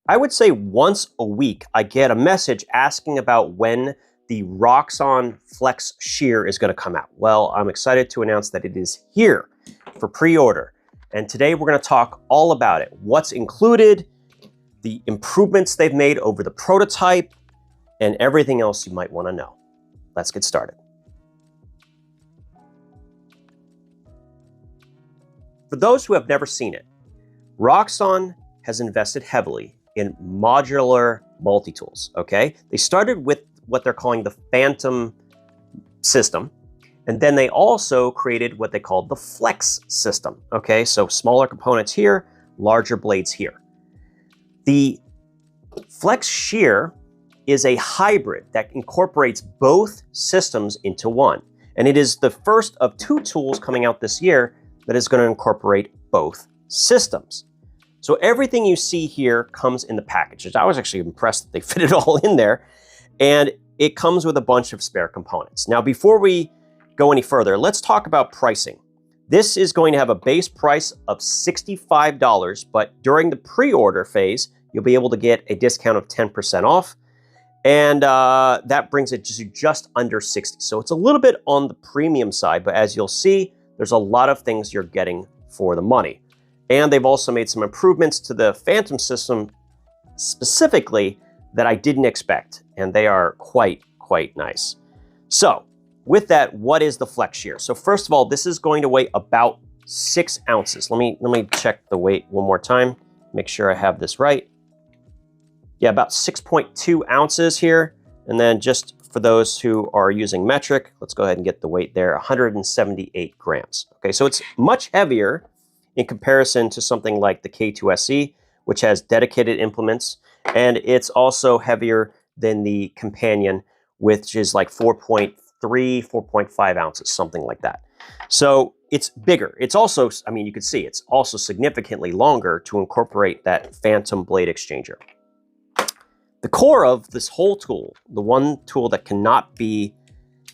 I would say once a week, I get a message asking about when the Roxon Flex Shear is going to come out. Well, I'm excited to announce that it is here for pre-order. And today we're going to talk all about it. What's included, the improvements they've made over the prototype, and everything else you might want to know. Let's get started. For those who have never seen it, Roxon has invested heavily in modular multi-tools, okay? They started with what they're calling the Phantom system, and then they also created what they called the Flex system, okay? So smaller components here, larger blades here. The Flex Shear is a hybrid that incorporates both systems into one, and it is the first of two tools coming out this year that is going to incorporate both systems. So everything you see here comes in the package. I was actually impressed that they fit it all in there. And it comes with a bunch of spare components. Now, before we go any further, let's talk about pricing. This is going to have a base price of $65, but during the pre-order phase, you'll be able to get a discount of 10% off. And that brings it to just under $60. So it's a little bit on the premium side, but as you'll see, there's a lot of things you're getting for the money. And they've also made some improvements to the Phantom system specifically that I didn't expect. And they are quite nice. So with that, what is the Flex Shear? So first of all, this is going to weigh about 6 ounces. Let me check the weight one more time. Make sure I have this right. Yeah, about 6.2 ounces here. And then just for those who are using metric, let's go ahead and get the weight there, 178 grams. Okay, so it's much heavier in comparison to something like the K2SE, which has dedicated implements, and it's also heavier than the Companion, which is like 4.3, 4.5 ounces, something like that. So it's bigger. It's also, I mean, you can see it's also significantly longer to incorporate that Phantom blade exchanger. The core of this whole tool, the one tool that cannot be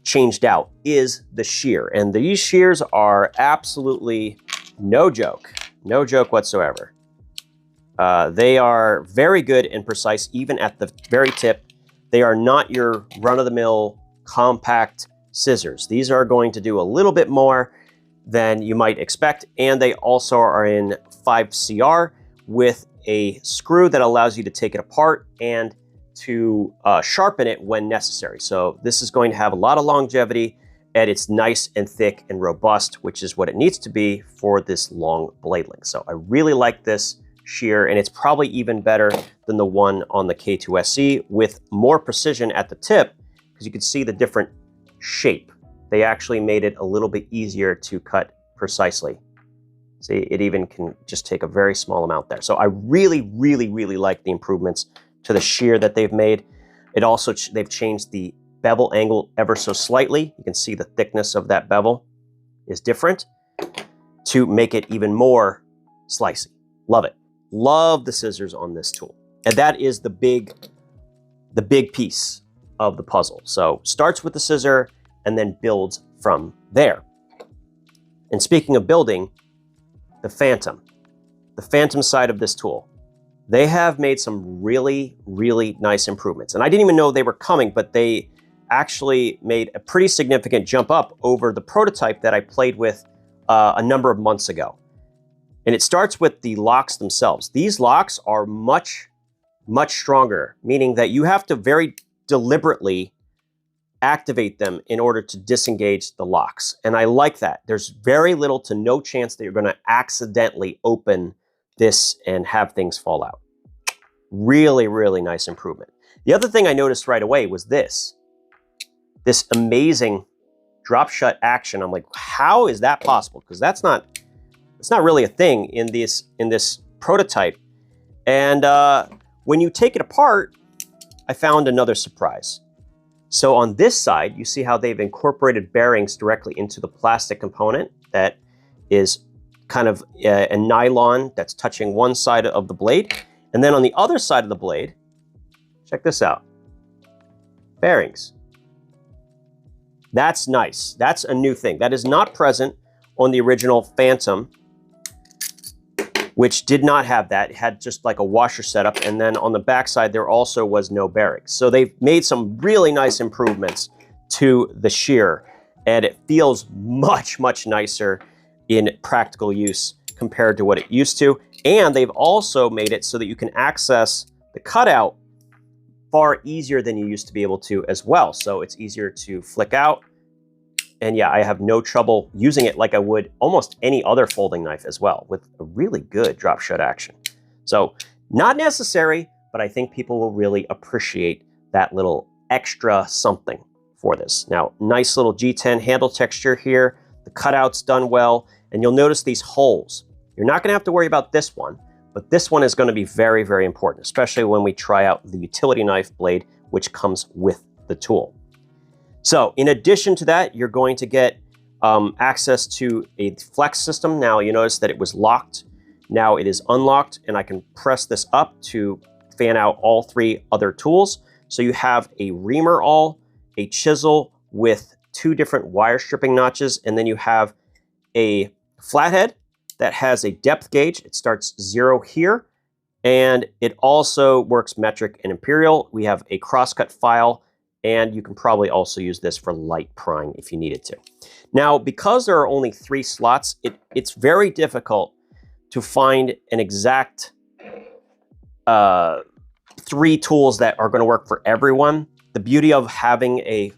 changed out, is the shear. And these shears are absolutely no joke whatsoever. They are very good and precise, even at the very tip. They are not your run-of-the-mill compact scissors. These are going to do a little bit more than you might expect, and they also are in 5CR with a screw that allows you to take it apart and to sharpen it when necessary. So this is going to have a lot of longevity, and it's nice and thick and robust, which is what it needs to be for this long blade length. So I really like this shear, and it's probably even better than the one on the K2SE with more precision at the tip, because you can see the different shape. They actually made it a little bit easier to cut precisely. See, it even can just take a very small amount there. So I really like the improvements to the shear that they've made. It also, they've changed the bevel angle ever so slightly. You can see the thickness of that bevel is different to make it even more slicey. Love it. Love the scissors on this tool. And that is the big piece of the puzzle. So starts with the scissor and then builds from there. And speaking of building, the Phantom side of this tool, they have made some really nice improvements. And I didn't even know they were coming, but they actually made a pretty significant jump up over the prototype that I played with a number of months ago. And it starts with the locks themselves. These locks are much stronger, meaning that you have to very deliberately activate them in order to disengage the locks. And I like that. There's very little to no chance that you're going to accidentally open this and have things fall out. Really nice improvement. The other thing I noticed right away was this amazing drop shut action. I'm like, how is that possible? Because it's not really a thing in this prototype. And when you take it apart, I found another surprise. So on this side, you see how they've incorporated bearings directly into the plastic component that is kind of a nylon that's touching one side of the blade. And then on the other side of the blade, check this out, bearings. That's nice. That's a new thing. That is not present on the original Phantom. which did not have that. It had just like a washer setup, and then on the backside there also was no bearings. So they've made some really nice improvements to the shear, and it feels much, much nicer in practical use compared to what it used to. And they've also made it so that you can access the cutout far easier than you used to be able to as well. So it's easier to flick out. And yeah, I have no trouble using it like I would almost any other folding knife as well, with a really good drop shut action. So not necessary, but I think people will really appreciate that little extra something for this. Now, nice little G10 handle texture here. The cutout's done well, and you'll notice these holes. You're not gonna have to worry about this one, but this one is gonna be very, very important, especially when we try out the utility knife blade, which comes with the tool. So in addition to that, you're going to get access to a flex system. Now you notice that it was locked. Now it is unlocked, and I can press this up to fan out all 3 other tools. So you have a reamer awl, a chisel with 2 different wire stripping notches, and then you have a flathead that has a depth gauge. It starts 0 here, and it also works metric and imperial. We have a crosscut file, and you can probably also use this for light prying if you needed to. Now, because there are only 3 slots, it's very difficult to find an exact 3 tools that are gonna work for everyone. The beauty of having a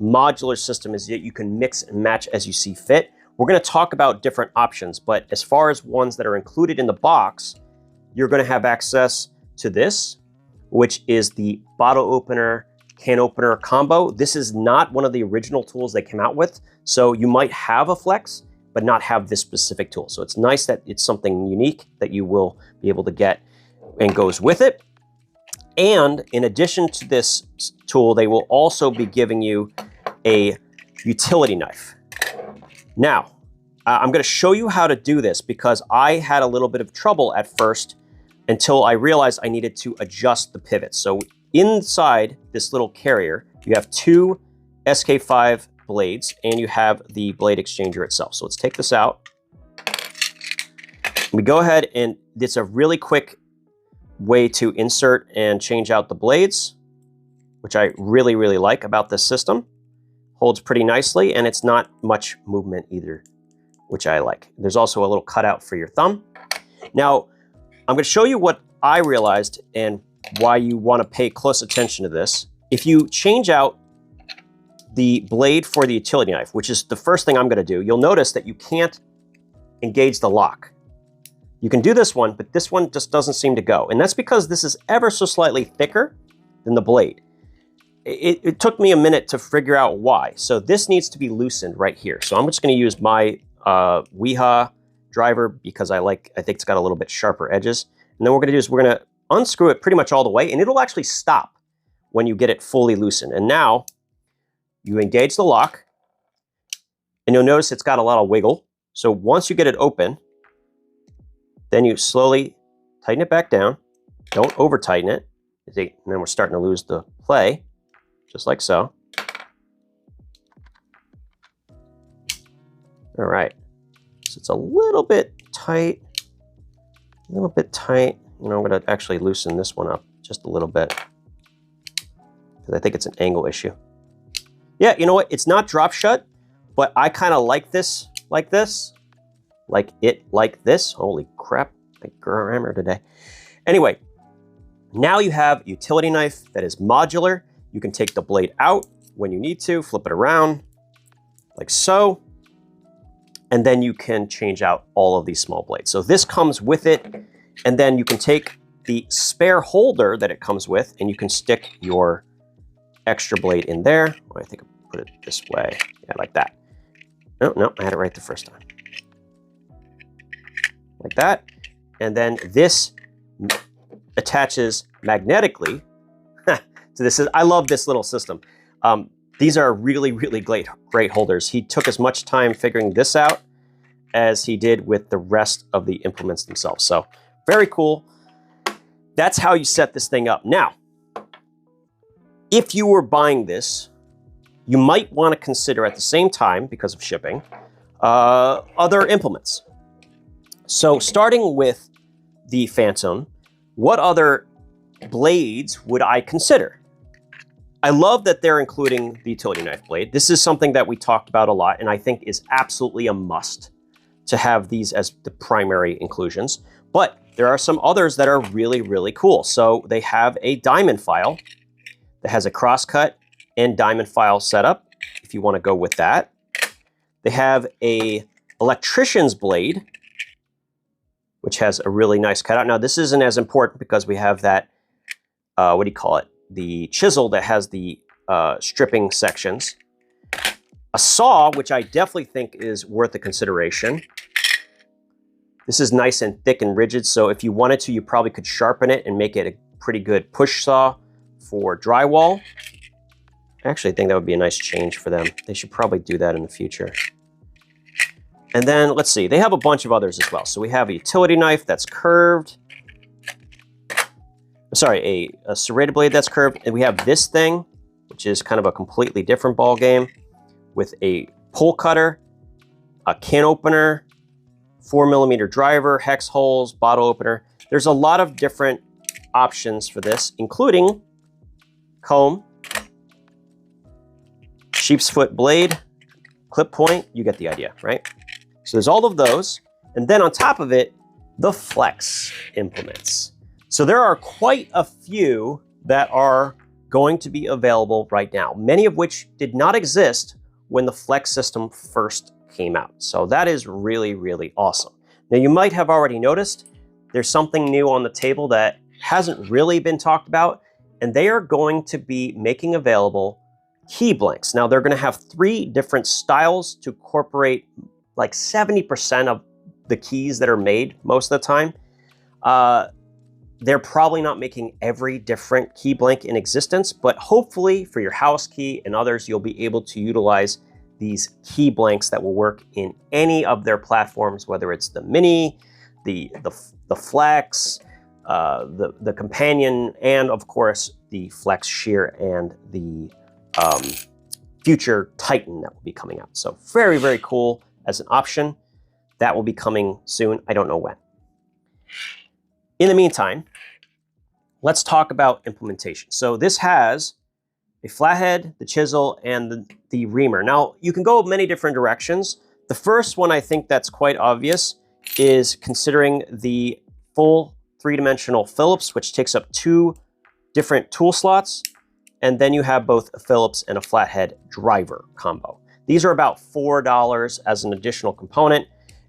modular system is that you can mix and match as you see fit. We're gonna talk about different options, but as far as ones that are included in the box, you're gonna have access to this, which is the bottle opener, can opener combo. This is not one of the original tools they came out with, so you might have a flex, but not have this specific tool. So it's nice that it's something unique that you will be able to get and goes with it. And in addition to this tool, they will also be giving you a utility knife. Now, I'm gonna show you how to do this because I had a little bit of trouble at first until I realized I needed to adjust the pivot. So inside this little carrier, you have 2 SK5 blades and you have the blade exchanger itself. So let's take this out. We go ahead, and it's a really quick way to insert and change out the blades, which I really, really like about this system. Holds pretty nicely, and it's not much movement either, which I like. There's also a little cutout for your thumb. Now, I'm gonna show you what I realized and why you wanna pay close attention to this. If you change out the blade for the utility knife, which is the first thing I'm gonna do, you'll notice that you can't engage the lock. You can do this one, but this one just doesn't seem to go. And that's because this is ever so slightly thicker than the blade. It took me a minute to figure out why. So this needs to be loosened right here. So I'm just gonna use my Weha driver because I think it's got a little bit sharper edges. And then what we're gonna do is we're gonna unscrew it pretty much all the way, and it'll actually stop when you get it fully loosened. And now you engage the lock, and you'll notice it's got a lot of wiggle. So once you get it open, then you slowly tighten it back down. Don't over tighten it. And then we're starting to lose the play, just like so. All right, so it's a little bit tight, You know, I'm gonna actually loosen this one up just a little bit because I think it's an angle issue. Yeah, you know what? It's not drop shut, but I kind of like this, like this. Holy crap, my grammar today. Anyway, now you have a utility knife that is modular. You can take the blade out when you need to, flip it around like so, and then you can change out all of these small blades. So this comes with it, and then you can take the spare holder that it comes with, and you can stick your extra blade in there. Oh, I think I'll put it this way, yeah, like that. No, I had it right the first time. Like that, and then this attaches magnetically to this. I love this little system. These are really, really great holders. He took as much time figuring this out as he did with the rest of the implements themselves. So very cool. That's how you set this thing up. Now, if you were buying this, you might want to consider at the same time, because of shipping, other implements. So starting with the Phantom, what other blades would I consider? I love that they're including the utility knife blade. This is something that we talked about a lot and I think is absolutely a must to have these as the primary inclusions. But there are some others that are really, really cool. So they have a diamond file that has a crosscut and diamond file setup, if you want to go with that. They have a electrician's blade, which has a really nice cutout. Now, this isn't as important because we have that, what do you call it? The chisel that has the stripping sections. A saw, which I definitely think is worth a consideration. This is nice and thick and rigid, so if you wanted to, you probably could sharpen it and make it a pretty good push saw for drywall. I actually think that would be a nice change for them. They should probably do that in the future. And then, let's see, they have a bunch of others as well. So we have a utility knife that's curved. Sorry, a serrated blade that's curved. And we have this thing, which is kind of a completely different ball game, with a pull cutter, a can opener, 4mm driver, hex holes, bottle opener. There's a lot of different options for this, including comb, sheep's foot blade, clip point. You get the idea, right? So there's all of those. And then on top of it, the flex implements. So there are quite a few that are going to be available right now, many of which did not exist when the flex system first came out. So that is really, really awesome. Now you might have already noticed there's something new on the table that hasn't really been talked about, and they are going to be making available key blanks. Now they're going to have 3 different styles to incorporate like 70% of the keys that are made most of the time. They're probably not making every different key blank in existence, but hopefully for your house key and others, you'll be able to utilize these key blanks that will work in any of their platforms, whether it's the Mini, the Flex, the Companion, and of course the Flex Shear and the future Titan that will be coming out. So very, very cool as an option. That will be coming soon. I don't know when. In the meantime, let's talk about implementation. So this has a flathead, the chisel, and the reamer. Now, you can go many different directions. The first one I think that's quite obvious is considering the full 3-dimensional Phillips, which takes up 2 different tool slots, and then you have both a Phillips and a flathead driver combo. These are about $4 as an additional component,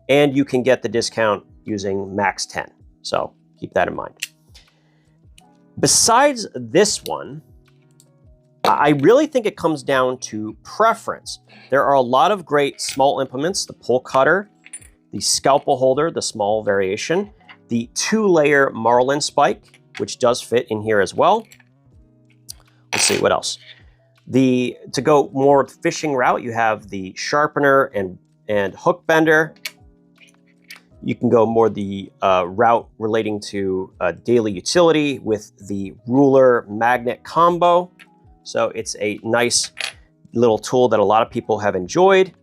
and you can get the discount using Max 10. So keep that in mind. Besides this one, I really think it comes down to preference. There are a lot of great small implements, the pull cutter, the scalpel holder, the small variation, the 2-layer marlin spike, which does fit in here as well. Let's see, what else? To go more fishing route, you have the sharpener and hook bender. You can go more the route relating to daily utility with the ruler magnet combo. So it's a nice little tool that a lot of people have enjoyed.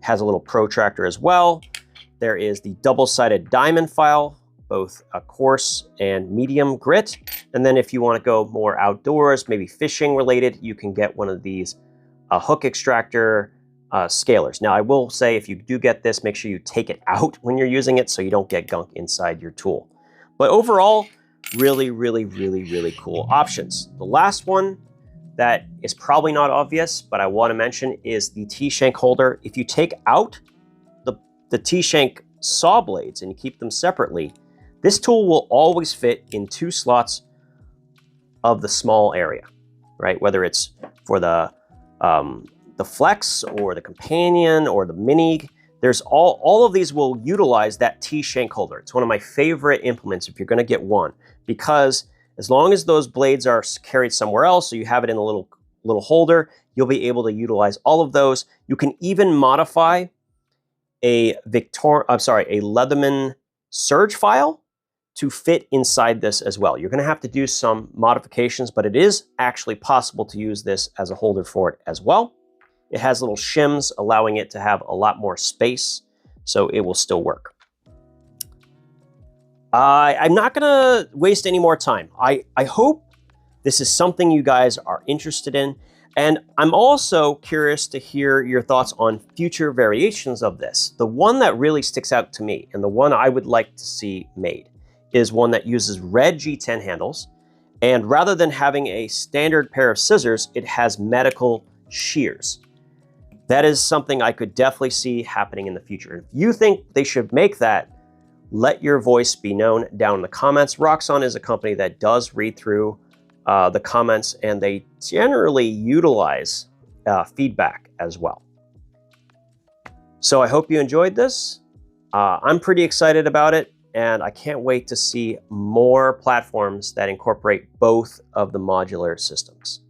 Has a little protractor as well. There is the double-sided diamond file, both a coarse and medium grit. And then if you want to go more outdoors, maybe fishing related, you can get one of these hook extractor scalers. Now I will say if you do get this, make sure you take it out when you're using it so you don't get gunk inside your tool. But overall, really, really, really, really cool options. The last one that is probably not obvious, but I want to mention is the T-shank holder. If you take out the T-shank saw blades and you keep them separately, this tool will always fit in 2 slots of the small area, right? Whether it's for the Flex or the Companion or the Mini, there's all of these will utilize that T-shank holder. It's one of my favorite implements if you're going to get one, because as long as those blades are carried somewhere else, so you have it in a little holder, you'll be able to utilize all of those. You can even modify a Leatherman surge file to fit inside this as well. You're going to have to do some modifications, but it is actually possible to use this as a holder for it as well. It has little shims allowing it to have a lot more space, so it will still work. I'm not gonna waste any more time. I hope this is something you guys are interested in, and I'm also curious to hear your thoughts on future variations of this. The one that really sticks out to me, and the one I would like to see made, is one that uses red G10 handles, and rather than having a standard pair of scissors, it has medical shears. That is something I could definitely see happening in the future. If you think they should make that, let your voice be known down in the comments. Roxon is a company that does read through the comments, and they generally utilize feedback as well. So I hope you enjoyed this. I'm pretty excited about it, and I can't wait to see more platforms that incorporate both of the modular systems.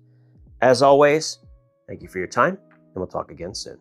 As always, thank you for your time, and we'll talk again soon.